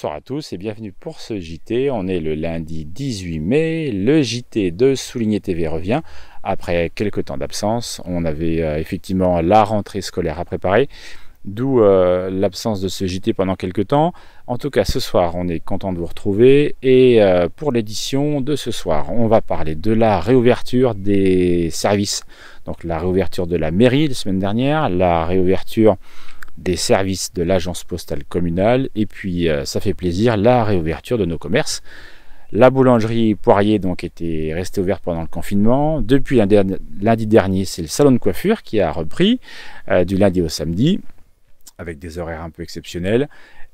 Bonsoir à tous et bienvenue pour ce JT. On est le lundi 18 mai. Le JT de Souligné TV revient après quelques temps d'absence. On avait effectivement la rentrée scolaire à préparer, d'où l'absence de ce JT pendant quelques temps. En tout cas, ce soir, on est content de vous retrouver. Et pour l'édition de ce soir, on va parler de la réouverture des services. Donc la réouverture de la mairie la semaine dernière, la réouverture des services de l'agence postale communale et puis ça fait plaisir, la réouverture de nos commerces. La boulangerie Poirier donc était restée ouverte pendant le confinement. Depuis lundi dernier, c'est le salon de coiffure qui a repris du lundi au samedi avec des horaires un peu exceptionnels.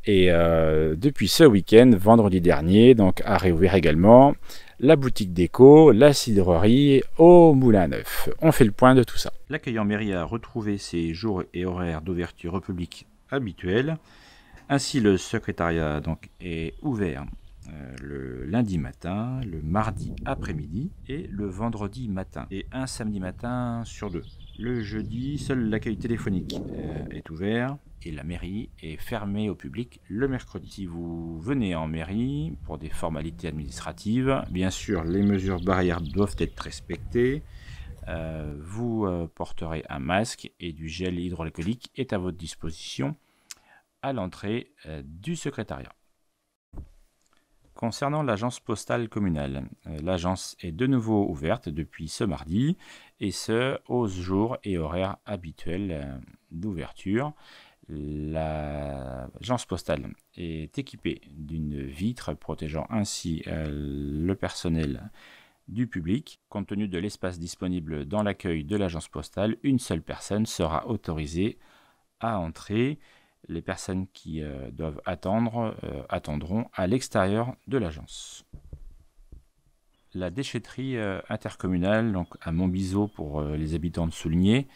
Et depuis ce week-end, vendredi dernier, donc a réouvert également la boutique déco, la cidrerie au Moulin Neuf. On fait le point de tout ça. L'accueillant mairie a retrouvé ses jours et horaires d'ouverture au public habituels. Ainsi, le secrétariat donc est ouvert le lundi matin, le mardi après-midi et le vendredi matin. Et un samedi matin sur deux. Le jeudi, seul l'accueil téléphonique est ouvert et la mairie est fermée au public le mercredi. Si vous venez en mairie pour des formalités administratives, bien sûr les mesures barrières doivent être respectées. Vous porterez un masque et du gel hydroalcoolique est à votre disposition à l'entrée du secrétariat. Concernant l'agence postale communale, l'agence est de nouveau ouverte depuis ce mardi et ce aux jours et horaires habituels d'ouverture. L'agence postale est équipée d'une vitre protégeant ainsi le personnel du public. Compte tenu de l'espace disponible dans l'accueil de l'agence postale, une seule personne sera autorisée à entrer. Les personnes qui doivent attendre attendront à l'extérieur de l'agence. La déchetterie intercommunale, donc à Montbiseau pour les habitants de Souligné,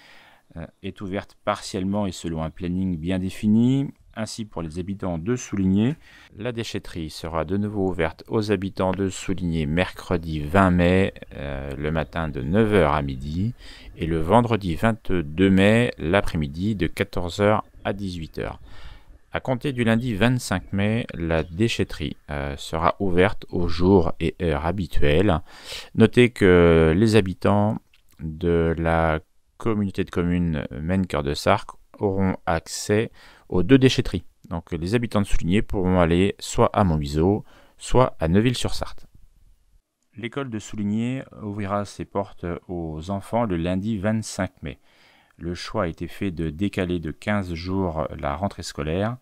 est ouverte partiellement et selon un planning bien défini. Ainsi, pour les habitants de Souligné, la déchetterie sera de nouveau ouverte aux habitants de Souligné mercredi 20 mai, le matin de 9 h à midi, et le vendredi 22 mai, l'après-midi de 14 h à 18 h. À compter du lundi 25 mai, la déchetterie sera ouverte aux jours et heures habituels. Notez que les habitants de la communauté de communes Maine-Cœur de Sarcq auront accès aux deux déchetteries. Donc les habitants de Souligné pourront aller soit à Montbiseau, soit à Neuville-sur-Sarthe. L'école de Souligné ouvrira ses portes aux enfants le lundi 25 mai. Le choix a été fait de décaler de 15 jours la rentrée scolaire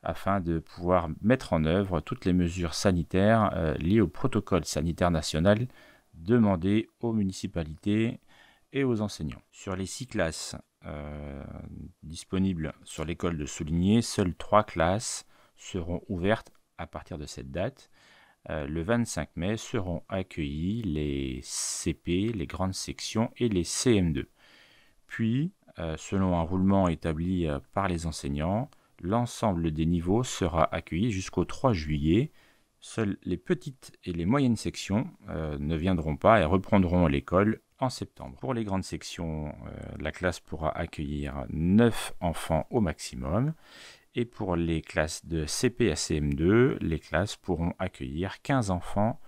afin de pouvoir mettre en œuvre toutes les mesures sanitaires liées au protocole sanitaire national demandé aux municipalités et aux enseignants. Sur les 6 classes disponibles sur l'école de Souligné, seules 3 classes seront ouvertes à partir de cette date. Le 25 mai seront accueillis les CP, les grandes sections et les CM2. Puis, selon un roulement établi par les enseignants, l'ensemble des niveaux sera accueilli jusqu'au 3 juillet. Seules les petites et les moyennes sections ne viendront pas et reprendront l'école en septembre. Pour les grandes sections, la classe pourra accueillir 9 enfants au maximum. Et pour les classes de CP à CM2, les classes pourront accueillir 15 enfants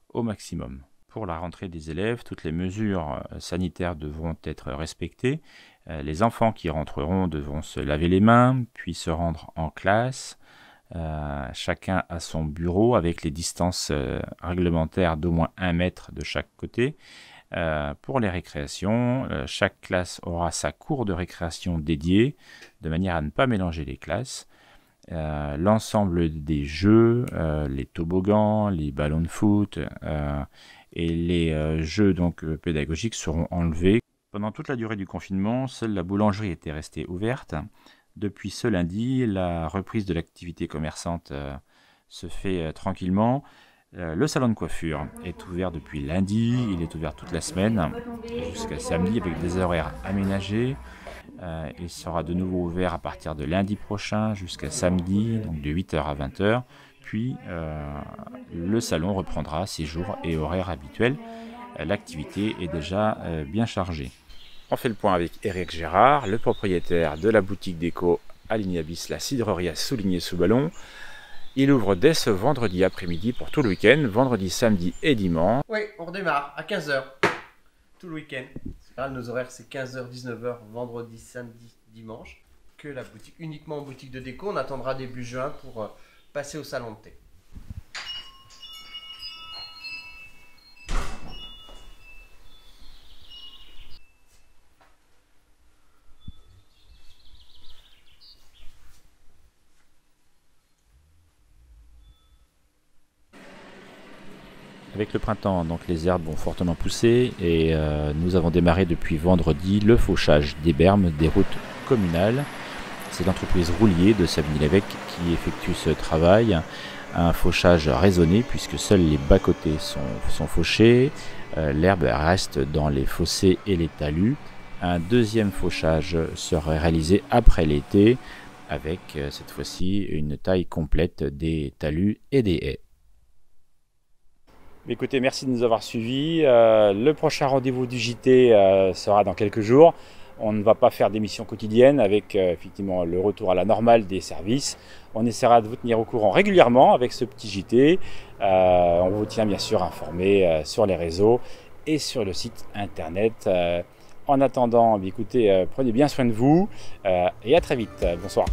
au maximum. Pour la rentrée des élèves, toutes les mesures sanitaires devront être respectées. Les enfants qui rentreront devront se laver les mains, puis se rendre en classe. Chacun à son bureau avec les distances réglementaires d'au moins 1 mètre de chaque côté. Pour les récréations, chaque classe aura sa cour de récréation dédiée, de manière à ne pas mélanger les classes. L'ensemble des jeux, les toboggans, les ballons de foot et les jeux donc pédagogiques seront enlevés. Pendant toute la durée du confinement, seule la boulangerie était restée ouverte. Depuis ce lundi, la reprise de l'activité commerçante se fait tranquillement. Le salon de coiffure est ouvert depuis lundi, il est ouvert toute la semaine jusqu'à samedi avec des horaires aménagés. Il sera de nouveau ouvert à partir de lundi prochain jusqu'à samedi, donc de 8 h à 20 h. Puis le salon reprendra ses jours et horaires habituels. L'activité est déjà bien chargée. On fait le point avec Éric Gérard, le propriétaire de la boutique déco à l'Ignabis, la cidrerie à Souligné-sous-Ballon. Il ouvre dès ce vendredi après-midi pour tout le week-end, vendredi, samedi et dimanche. Oui, on redémarre à 15 h tout le week-end. Nos horaires c'est 15 h 19 h vendredi, samedi, dimanche. Que la boutique, uniquement en boutique de déco. On attendra début juin pour passer au salon de thé. Avec le printemps, donc les herbes vont fortement pousser et nous avons démarré depuis vendredi le fauchage des bermes des routes communales. C'est l'entreprise Roulier de Savigny-l'Évêque qui effectue ce travail. Un fauchage raisonné puisque seuls les bas-côtés sont fauchés. L'herbe reste dans les fossés et les talus. Un deuxième fauchage sera réalisé après l'été avec cette fois-ci une taille complète des talus et des haies. Écoutez, merci de nous avoir suivis. Le prochain rendez-vous du JT sera dans quelques jours. On ne va pas faire d'émission quotidienne avec effectivement le retour à la normale des services. On essaiera de vous tenir au courant régulièrement avec ce petit JT. On vous tient bien sûr informé sur les réseaux et sur le site internet. En attendant, écoutez, prenez bien soin de vous et à très vite. Bonsoir.